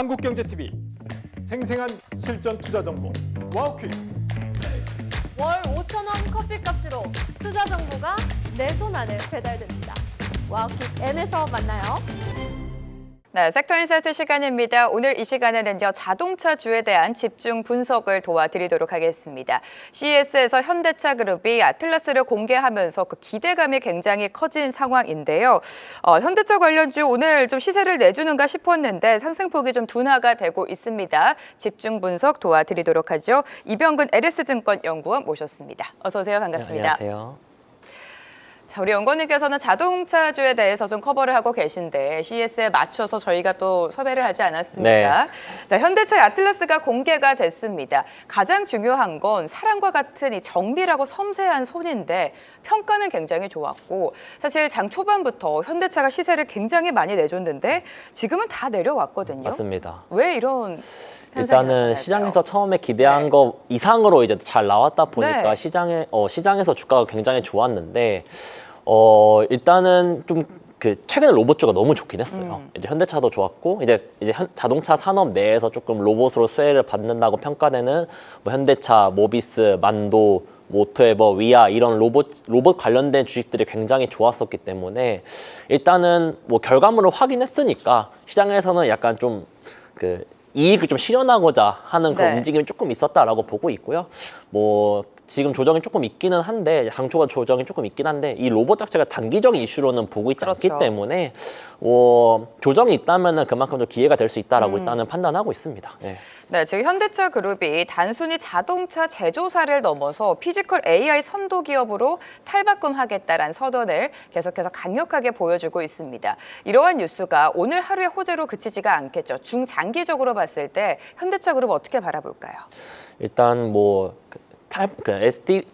한국경제TV 생생한 실전 투자 정보 와우퀴. 월 5,000원 커피값으로 투자 정보가 내 손 안에 배달됩니다. 와우킥 N에서 만나요. 네, 섹터 인사이트 시간입니다. 오늘 이 시간에는요, 자동차주에 대한 집중 분석을 도와드리도록 하겠습니다. CES에서 현대차 그룹이 아틀라스를 공개하면서 그 기대감이 굉장히 커진 상황인데요. 현대차 관련주 오늘 좀 시세를 내주는가 싶었는데 상승폭이 좀 둔화가 되고 있습니다. 집중 분석 도와드리도록 하죠. 이병근 LS증권 연구원 모셨습니다. 어서 오세요. 반갑습니다. 네, 안녕하세요. 자, 우리 연구원님께서는 자동차주에 대해서 좀 커버를 하고 계신데 CES에 맞춰서 저희가 또 섭외를 하지 않았습니까? 네. 자, 현대차 아틀라스가 공개가 됐습니다. 가장 중요한 건 사람과 같은 이 정밀하고 섬세한 손인데 평가는 굉장히 좋았고 사실 장 초반부터 현대차가 시세를 굉장히 많이 내줬는데 지금은 다 내려왔거든요. 맞습니다. 왜 이런 현상이 일단은 나타날까요? 시장에서 처음에 기대한 네. 거 이상으로 이제 잘 나왔다 보니까 네. 시장에서 주가가 굉장히 좋았는데 일단은 좀 최근에 로봇주가 너무 좋긴 했어요. 이제 현대차도 좋았고 이제 자동차 산업 내에서 조금 로봇으로 수혜를 받는다고 평가되는 뭐 현대차, 모비스, 만도, 모토에버, 위아 이런 로봇 관련된 주식들이 굉장히 좋았었기 때문에 일단은 뭐 결과물을 확인했으니까 시장에서는 약간 좀 이익을 좀 실현하고자 하는 그런 네. 움직임이 조금 있었다라고 보고 있고요. 뭐 지금 조정이 조금 있기는 한데 장초반 조정이 조금 있긴 한데 이 로봇 자체가 단기적인 이슈로는 보고 있지 않기 그렇죠. 때문에 조정이 있다면은 그만큼 좀 기회가 될 수 있다라고 일단은 판단하고 있습니다. 네. 네, 지금 현대차 그룹이 단순히 자동차 제조사를 넘어서 피지컬 AI 선도 기업으로 탈바꿈하겠다라는 선언을 계속해서 강력하게 보여주고 있습니다. 이러한 뉴스가 오늘 하루의 호재로 그치지가 않겠죠. 중장기적으로 봤을 때 현대차 그룹 어떻게 바라볼까요? 일단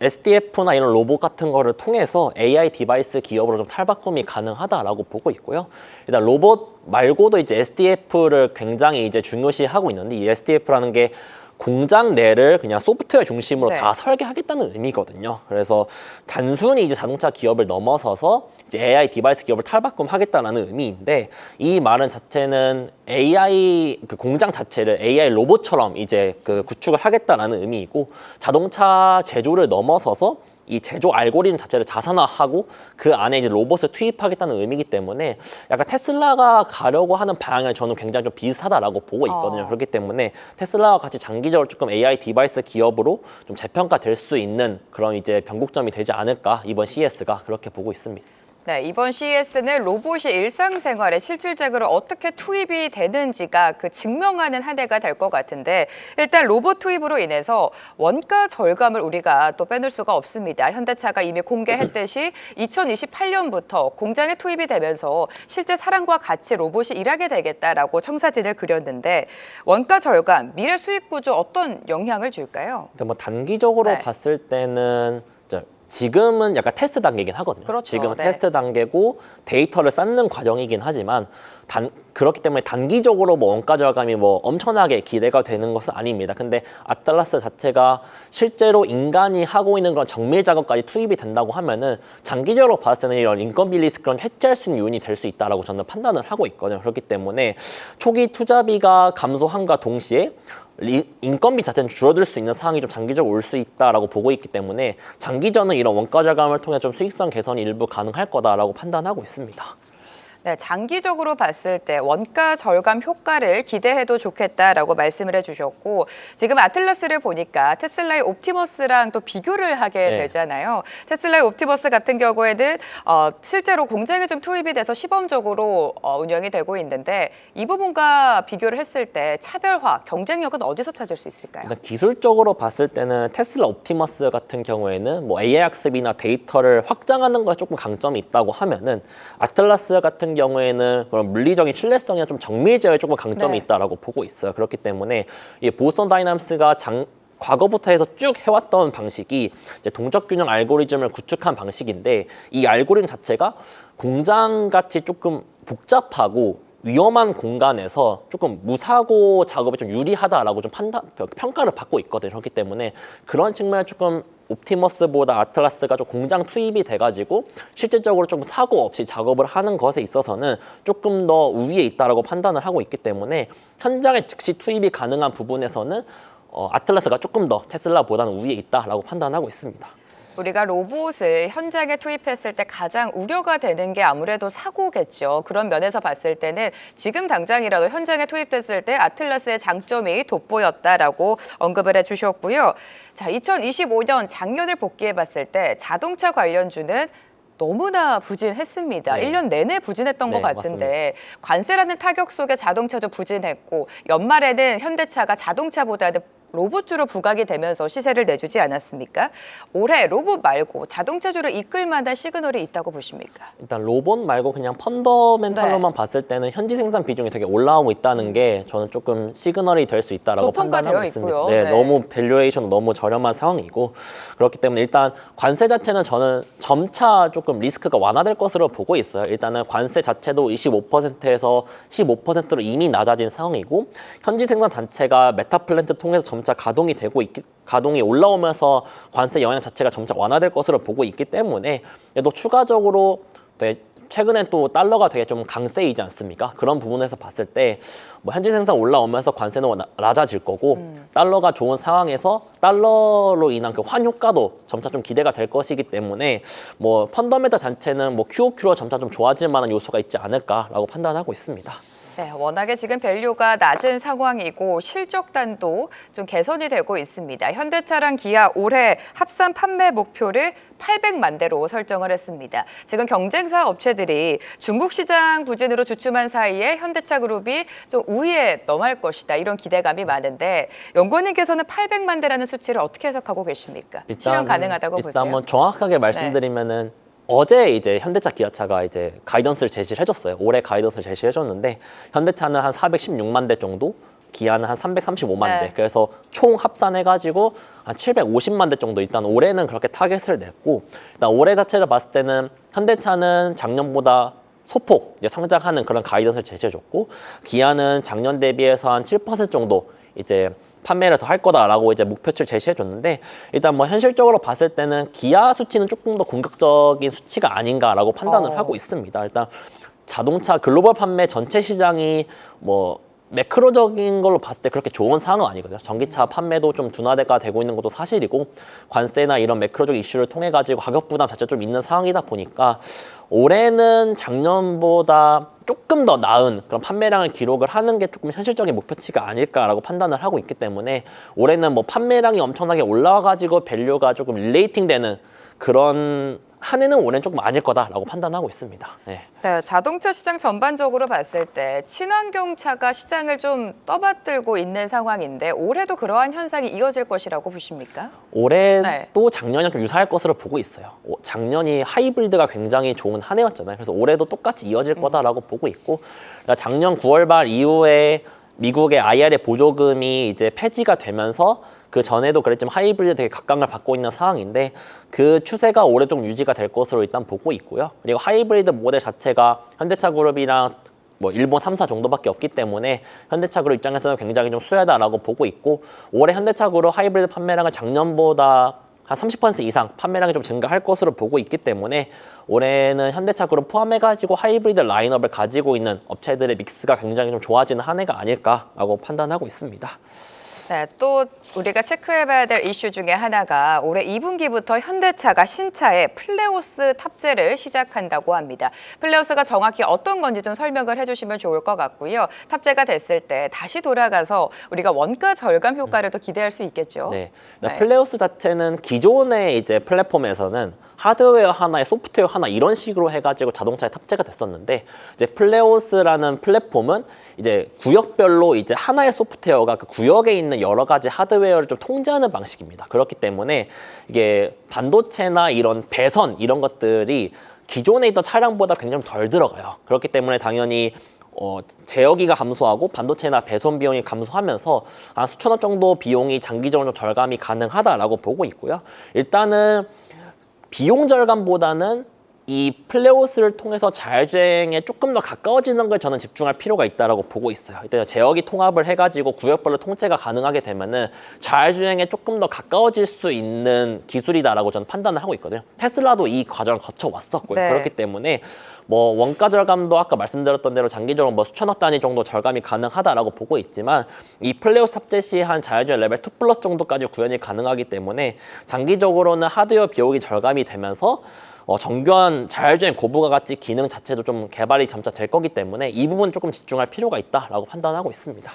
SDF나 이런 로봇 같은 거를 통해서 AI 디바이스 기업으로 좀 탈바꿈이 가능하다라고 보고 있고요. 일단 로봇 말고도 이제 SDF를 굉장히 이제 중요시하고 있는데 이 SDF라는 게 공장 내를 그냥 소프트웨어 중심으로 네. 다 설계하겠다는 의미거든요. 그래서 단순히 이제 자동차 기업을 넘어서서 이제 AI 디바이스 기업을 탈바꿈하겠다는 의미인데 이 말은 자체는 AI 공장 자체를 AI 로봇처럼 이제 구축을 하겠다라는 의미이고 자동차 제조를 넘어서서 이 제조 알고리즘 자체를 자산화하고 그 안에 이제 로봇을 투입하겠다는 의미이기 때문에 약간 테슬라가 가려고 하는 방향을 저는 굉장히 좀 비슷하다라고 보고 있거든요. 그렇기 때문에 테슬라와 같이 장기적으로 조금 AI 디바이스 기업으로 좀 재평가될 수 있는 그런 이제 변곡점이 되지 않을까 이번 CES가 그렇게 보고 있습니다. 네, 이번 CES는 로봇이 일상생활에 실질적으로 어떻게 투입이 되는지가 증명하는 한 해가 될 것 같은데 일단 로봇 투입으로 인해서 원가 절감을 우리가 또 빼놓을 수가 없습니다. 현대차가 이미 공개했듯이 2028년부터 공장에 투입이 되면서 실제 사람과 같이 로봇이 일하게 되겠다라고 청사진을 그렸는데 원가 절감, 미래 수익 구조 어떤 영향을 줄까요? 근데 뭐 단기적으로 네. 봤을 때는 지금은 약간 테스트 단계이긴 하거든요. 그렇죠. 지금은 네. 테스트 단계고 데이터를 쌓는 과정이긴 하지만 그렇기 때문에 단기적으로 뭐 원가 절감이 뭐 엄청나게 기대가 되는 것은 아닙니다. 근데 아틀라스 자체가 실제로 인간이 하고 있는 그런 정밀 작업까지 투입이 된다고 하면은 장기적으로 봤을 때는 이런 인건 빌리스 그런 해지할 수 있는 요인이 될 수 있다라고 저는 판단을 하고 있거든요. 그렇기 때문에 초기 투자비가 감소함과 동시에 인건비 자체는 줄어들 수 있는 상황이 좀 장기적으로 올 수 있다라고 보고 있기 때문에 장기전은 이런 원가 절감을 통해 좀 수익성 개선이 일부 가능할 거다라고 판단하고 있습니다. 네, 장기적으로 봤을 때 원가 절감 효과를 기대해도 좋겠다라고 말씀을 해주셨고 지금 아틀라스를 보니까 테슬라의 옵티머스랑 또 비교를 하게 네. 되잖아요. 테슬라의 옵티머스 같은 경우에는 실제로 공장에 좀 투입이 돼서 시범적으로 운영이 되고 있는데 이 부분과 비교를 했을 때 차별화, 경쟁력은 어디서 찾을 수 있을까요? 일단 기술적으로 봤을 때는 테슬라 옵티머스 같은 경우에는 뭐 AI 학습이나 데이터를 확장하는 것에 조금 강점이 있다고 하면은 아틀라스 같은 경우에는 그런 물리적인 신뢰성이나 좀 정밀 제어에 조금 강점이 네. 있다라고 보고 있어요. 그렇기 때문에 이 보스턴 다이나믹스가 과거부터 해서 쭉 해왔던 방식이 이제 동적 균형 알고리즘을 구축한 방식인데 이 알고리즘 자체가 공장같이 조금 복잡하고 위험한 공간에서 조금 무사고 작업에 좀 유리하다라고 좀 평가를 받고 있거든요. 그렇기 때문에 그런 측면에 조금 옵티머스보다 아틀라스가 좀 공장 투입이 돼가지고 실질적으로 좀 사고 없이 작업을 하는 것에 있어서는 조금 더 우위에 있다라고 판단을 하고 있기 때문에 현장에 즉시 투입이 가능한 부분에서는 아틀라스가 조금 더 테슬라보다는 우위에 있다라고 판단하고 있습니다. 우리가 로봇을 현장에 투입했을 때 가장 우려가 되는 게 아무래도 사고겠죠. 그런 면에서 봤을 때는 지금 당장이라도 현장에 투입됐을 때 아틀라스의 장점이 돋보였다라고 언급을 해주셨고요. 자, 2025년 작년을 복귀해 봤을 때 자동차 관련주는 너무나 부진했습니다. 네. 1년 내내 부진했던 것 네, 같은데 관세라는 타격 속에 자동차도 부진했고 연말에는 현대차가 자동차보다는 로봇주로 부각이 되면서 시세를 내주지 않았습니까? 올해 로봇 말고 자동차주를 이끌 만한 시그널이 있다고 보십니까? 일단 로봇 말고 그냥 펀더멘탈로만 봤을 때는 현지 생산 비중이 되게 올라오고 있다는 게 저는 조금 시그널이 될 수 있다라고 판단하고 있습니다. 있고요. 네, 네. 너무 밸류에이션 너무 저렴한 상황이고 그렇기 때문에 일단 관세 자체는 저는 점차 조금 리스크가 완화될 것으로 보고 있어요. 일단은 관세 자체도 25%에서 15%로 이미 낮아진 상황이고 현지 생산 자체가 메타 플랜트 통해서 점차 가동이 올라오면서 관세 영향 자체가 점차 완화될 것으로 보고 있기 때문에 또 추가적으로 최근에 또 달러가 되게 좀 강세이지 않습니까? 그런 부분에서 봤을 때 뭐 현지 생산 올라오면서 관세는 낮아질 거고 달러가 좋은 상황에서 달러로 인한 그 환효과도 점차 좀 기대가 될 것이기 때문에 뭐 펀더멘탈 자체는 뭐 QOQ로 점차 좀 좋아질 만한 요소가 있지 않을까라고 판단하고 있습니다. 네, 워낙에 지금 밸류가 낮은 상황이고 실적단도 좀 개선이 되고 있습니다. 현대차랑 기아 올해 합산 판매 목표를 800만 대로 설정을 했습니다. 지금 경쟁사 업체들이 중국 시장 부진으로 주춤한 사이에 현대차 그룹이 좀 우위에 넘어갈 것이다. 이런 기대감이 많은데 연구원님께서는 800만 대라는 수치를 어떻게 해석하고 계십니까? 실현 가능하다고 보세요? 일단 뭐 정확하게 말씀드리면은 어제 이제 현대차 기아차가 이제 가이던스를 제시를 해줬어요. 올해 가이던스를 제시해줬는데 현대차는 한 416만 대 정도, 기아는 한 335만 네. 대. 그래서 총 합산해가지고 한 750만 대 정도 일단 올해는 그렇게 타겟을 냈고 일단 올해 자체를 봤을 때는 현대차는 작년보다 소폭 이제 성장하는 그런 가이던스를 제시해줬고 기아는 작년 대비해서 한 7% 정도 이제 판매를 더 할 거다라고 이제 목표치를 제시해줬는데 일단 뭐 현실적으로 봤을 때는 기아 수치는 조금 더 공격적인 수치가 아닌가라고 판단을 하고 있습니다. 일단 자동차 글로벌 판매 전체 시장이 뭐 매크로적인 걸로 봤을 때 그렇게 좋은 상황은 아니거든요. 전기차 판매도 좀 둔화가 되고 있는 것도 사실이고 관세나 이런 매크로적 이슈를 통해 가지고 가격 부담 자체 좀 있는 상황이다 보니까 올해는 작년보다 조금 더 나은 그런 판매량을 기록을 하는 게 조금 현실적인 목표치가 아닐까라고 판단을 하고 있기 때문에 올해는 뭐 판매량이 엄청나게 올라와 가지고 밸류가 조금 릴레이팅 되는 그런 한 해는 올해는 조금 아닐 거다라고 판단하고 있습니다. 네. 네, 자동차 시장 전반적으로 봤을 때 친환경차가 시장을 좀 떠받들고 있는 상황인데 올해도 그러한 현상이 이어질 것이라고 보십니까? 올해도 작년이랑 좀 유사할 것으로 보고 있어요. 작년이 하이브리드가 굉장히 좋은 한 해였잖아요. 그래서 올해도 똑같이 이어질 거다라고 보고 있고 그러니까 작년 9월 말 이후에 미국의 IRA 보조금이 이제 폐지가 되면서 그 전에도 그랬지만 하이브리드 되게 각광을 받고 있는 상황인데 그 추세가 올해 좀 유지가 될 것으로 일단 보고 있고요. 그리고 하이브리드 모델 자체가 현대차 그룹이랑 뭐 일본 3사 정도밖에 없기 때문에 현대차 그룹 입장에서는 굉장히 좀 수혜다라고 보고 있고 올해 현대차 그룹 하이브리드 판매량은 작년보다 한 30% 이상 판매량이 좀 증가할 것으로 보고 있기 때문에 올해는 현대차 그룹 포함해가지고 하이브리드 라인업을 가지고 있는 업체들의 믹스가 굉장히 좀 좋아지는 한 해가 아닐까라고 판단하고 있습니다. 네, 또 우리가 체크해봐야 될 이슈 중에 하나가 올해 2분기부터 현대차가 신차에 플레오스 탑재를 시작한다고 합니다. 플레오스가 정확히 어떤 건지 좀 설명을 해주시면 좋을 것 같고요. 탑재가 됐을 때 다시 돌아가서 우리가 원가 절감 효과를 또 기대할 수 있겠죠. 네, 플레오스 자체는 기존의 이제 플랫폼에서는 하드웨어 하나에 소프트웨어 하나 이런 식으로 해가지고 자동차에 탑재가 됐었는데 이제 플레오스라는 플랫폼은 이제 구역별로 이제 하나의 소프트웨어가 그 구역에 있는 여러 가지 하드웨어를 좀 통제하는 방식입니다. 그렇기 때문에 이게 반도체나 이런 배선 이런 것들이 기존에 있던 차량보다 굉장히 덜 들어가요. 그렇기 때문에 당연히 제어기가 감소하고 반도체나 배선 비용이 감소하면서 한 수천억 정도 비용이 장기적으로 절감이 가능하다라고 보고 있고요. 일단은 비용 절감보다는 이 플레오스를 통해서 자율주행에 조금 더 가까워지는 걸 저는 집중할 필요가 있다고 보고 있어요. 일단 제어기 통합을 해가지고 구역별로 통제가 가능하게 되면은 자율주행에 조금 더 가까워질 수 있는 기술이다라고 저는 판단을 하고 있거든요. 테슬라도 이 과정을 거쳐왔었고요. 네. 그렇기 때문에 뭐 원가 절감도 아까 말씀드렸던 대로 장기적으로 뭐 수천억 단위 정도 절감이 가능하다라고 보고 있지만 이 플레오스 탑재 시 한 자율주행 레벨 2 플러스 정도까지 구현이 가능하기 때문에 장기적으로는 하드웨어 비용이 절감이 되면서 정교한 자율주행 고부가 가치 기능 자체도 좀 개발이 점차 될 거기 때문에 이 부분 조금 집중할 필요가 있다라고 판단하고 있습니다.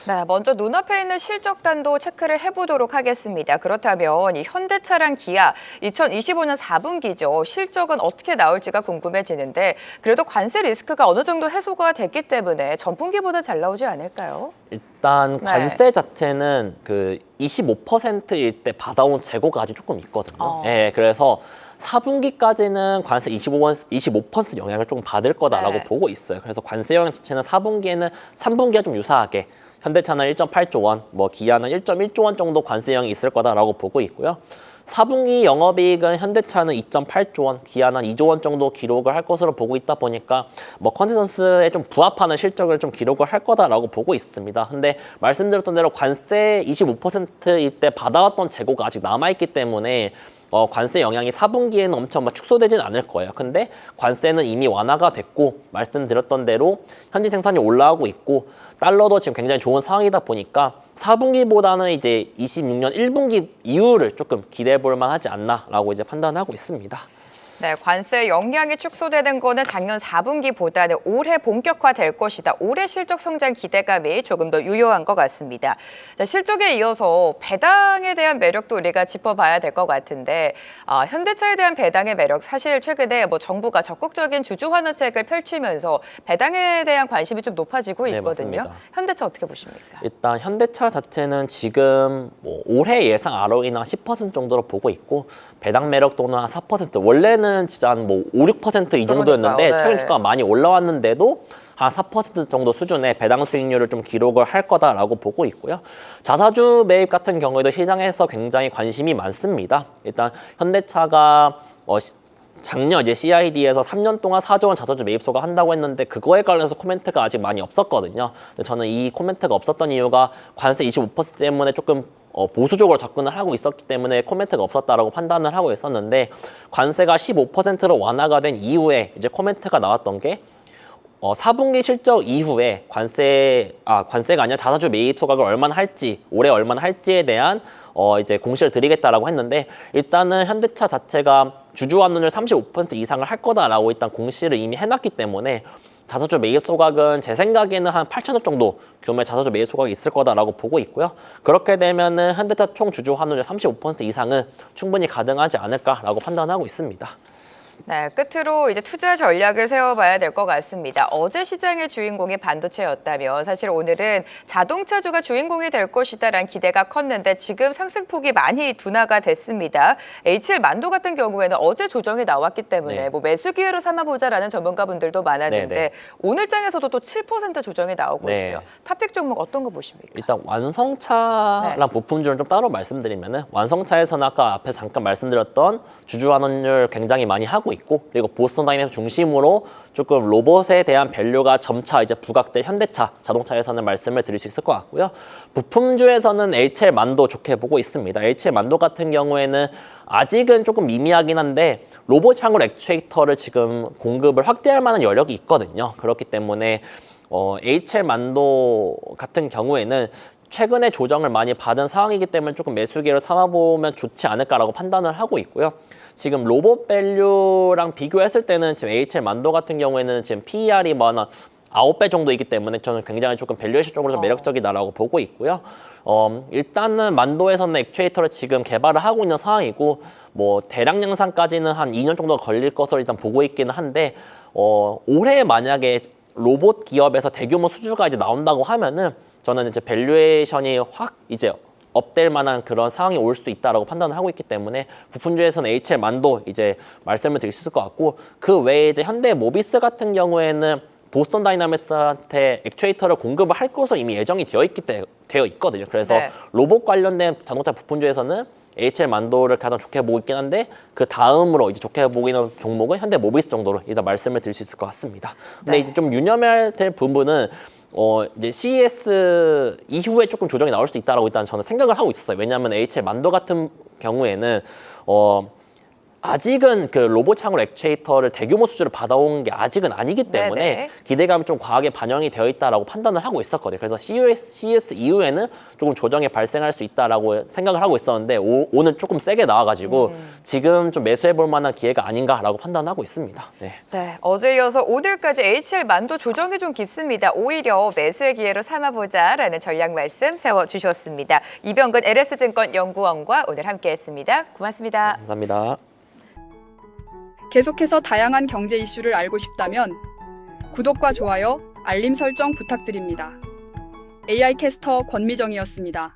네, 먼저 눈앞에 있는 실적단도 체크를 해보도록 하겠습니다. 그렇다면 이 현대차랑 기아 2025년 4분기죠. 실적은 어떻게 나올지가 궁금해지는데 그래도 관세 리스크가 어느 정도 해소가 됐기 때문에 전분기보다 잘 나오지 않을까요? 일단 네. 관세 자체는 그 25%일 때 받아온 재고가 아직 조금 있거든요. 예, 그래서 4분기까지는 관세 25% 영향을 조금 받을 거다라고 네. 보고 있어요. 그래서 관세 영향 자체는 4분기에는 3분기와 좀 유사하게 현대차는 1.8조 원, 뭐 기아는 1.1조 원 정도 관세 영향이 있을 거다라고 보고 있고요. 4분기 영업이익은 현대차는 2.8조 원, 기아는 2조 원 정도 기록을 할 것으로 보고 있다 보니까 뭐 컨센서스에 좀 부합하는 실적을 좀 기록을 할 거다라고 보고 있습니다. 근데 말씀드렸던 대로 관세 25%일 때 받아왔던 재고가 아직 남아있기 때문에 관세 영향이 4분기에는 엄청 막 축소되진 않을 거예요. 근데 관세는 이미 완화가 됐고 말씀드렸던 대로 현지 생산이 올라오고 있고 달러도 지금 굉장히 좋은 상황이다 보니까 4분기보다는 이제 26년 1분기 이후를 조금 기대해 볼 만하지 않나라고 이제 판단하고 있습니다. 네, 관세 영향이 축소되는 거는 작년 4분기보다는 올해 본격화될 것이다. 올해 실적 성장 기대감이 조금 더 유효한 것 같습니다. 자, 실적에 이어서 배당에 대한 매력도 우리가 짚어봐야 될 것 같은데 현대차에 대한 배당의 매력 사실 최근에 뭐 정부가 적극적인 주주 환원책을 펼치면서 배당에 대한 관심이 좀 높아지고 네, 있거든요. 맞습니다. 현대차 어떻게 보십니까? 일단 현대차 자체는 지금 뭐 올해 예상 ROE는 10% 정도로 보고 있고 배당 매력도는 한 4%. 원래는 진짜 한 뭐 5, 6%이 정도였는데 그러니까요, 네. 최근 주가가 많이 올라왔는데도 한 4% 정도 수준의 배당 수익률을 좀 기록을 할 거다라고 보고 있고요. 자사주 매입 같은 경우에도 시장에서 굉장히 관심이 많습니다. 일단 현대차가 작년 이제 CID에서 3년 동안 4조 원 자사주 매입소가 한다고 했는데 그거에 관련해서 코멘트가 아직 많이 없었거든요. 근데 저는 이 코멘트가 없었던 이유가 관세 25% 때문에 조금 보수적으로 접근을 하고 있었기 때문에 코멘트가 없었다라고 판단을 하고 있었는데 관세가 15%로 완화가 된 이후에 이제 코멘트가 나왔던 게 4분기 실적 이후에 관세가 아니라 자사주 매입 소각을 얼마나 할지, 올해 얼마나 할지에 대한 이제 공시를 드리겠다라고 했는데 일단은 현대차 자체가 주주 환원을 35% 이상을 할 거다라고 일단 공시를 이미 해놨기 때문에 자사주 매입 소각은 제 생각에는 한 8천억 정도 규모의 자사주 매입 소각이 있을 거다라고 보고 있고요. 그렇게 되면은 현대차 총 주주 환원율 35% 이상은 충분히 가능하지 않을까라고 판단하고 있습니다. 네, 끝으로 이제 투자 전략을 세워봐야 될 것 같습니다. 어제 시장의 주인공이 반도체였다면 사실 오늘은 자동차주가 주인공이 될 것이다라는 기대가 컸는데 지금 상승폭이 많이 둔화가 됐습니다. HL 만도 같은 경우에는 어제 조정이 나왔기 때문에 네. 뭐 매수 기회로 삼아보자라는 전문가분들도 많았는데 네, 네. 오늘장에서도 또 7% 조정이 나오고 네. 있어요. 탑픽 종목 어떤 거 보십니까? 일단 완성차랑 네. 부품주는 좀 따로 말씀드리면은 완성차에서는 아까 앞에 잠깐 말씀드렸던 주주 환원율 굉장히 많이 하고 있고 그리고 보스턴 다이내믹스 중심으로 조금 로봇에 대한 밸류가 점차 이제 부각될 현대차 자동차에서는 말씀을 드릴 수 있을 것 같고요. 부품주에서는 HL 만도 좋게 보고 있습니다. HL 만도 같은 경우에는 아직은 조금 미미하긴 한데 로봇향으로 액추에이터를 지금 공급을 확대할 만한 여력이 있거든요. 그렇기 때문에 HL 만도 같은 경우에는 최근에 조정을 많이 받은 상황이기 때문에 조금 매수기를 삼아보면 좋지 않을까라고 판단을 하고 있고요. 지금 로봇 밸류랑 비교했을 때는 지금 HL 만도 같은 경우에는 지금 PER이 뭐 한 9배 정도이기 때문에 저는 굉장히 조금 밸류에이션적으로 좀 매력적이다라고 보고 있고요. 일단은 만도에서는 액추에이터를 지금 개발을 하고 있는 상황이고 뭐 대량量産까지는 한 2년 정도 걸릴 것으로 일단 보고 있기는 한데 올해 만약에 로봇 기업에서 대규모 수주가 이제 나온다고 하면은 저는 이제 밸류에이션이 확 이제 업될 만한 그런 상황이 올 수 있다라고 판단을 하고 있기 때문에 부품주에서는 HL 만도 이제 말씀을 드릴 수 있을 것 같고 그 외에 이제 현대 모비스 같은 경우에는 보스턴 다이나믹스한테 액추에이터를 공급을 할 것으로 이미 예정이 되어 있거든요. 그래서 네. 로봇 관련된 자동차 부품주에서는 HL 만도를 가장 좋게 보고 있긴 한데 그 다음으로 이제 좋게 보이는 종목은 현대모비스 정도로 일단 말씀을 드릴 수 있을 것 같습니다. 근데 네. 이제 좀 유념해야 될 부분은 이제 CES 이후에 조금 조정이 나올 수도 있다라고 일단 저는 생각을 하고 있었어요. 왜냐하면 HL 만도 같은 경우에는 아직은 그 로봇 창으로 액추에이터를 대규모 수주를 받아온 게 아직은 아니기 때문에 네네. 기대감이 좀 과하게 반영이 되어 있다라고 판단을 하고 있었거든요. 그래서 CES 이후에는 조금 조정이 발생할 수 있다라고 생각을 하고 있었는데 오늘 조금 세게 나와가지고 지금 좀 매수해볼 만한 기회가 아닌가라고 판단하고 있습니다. 네. 네, 어제 이어서 오늘까지 HL 만도 조정이 좀 깊습니다. 오히려 매수의 기회로 삼아보자라는 전략 말씀 세워주셨습니다. 이병근 LS증권 연구원과 오늘 함께했습니다. 고맙습니다. 감사합니다. 계속해서 다양한 경제 이슈를 알고 싶다면 구독과 좋아요, 알림 설정 부탁드립니다. AI 캐스터 권미정이었습니다.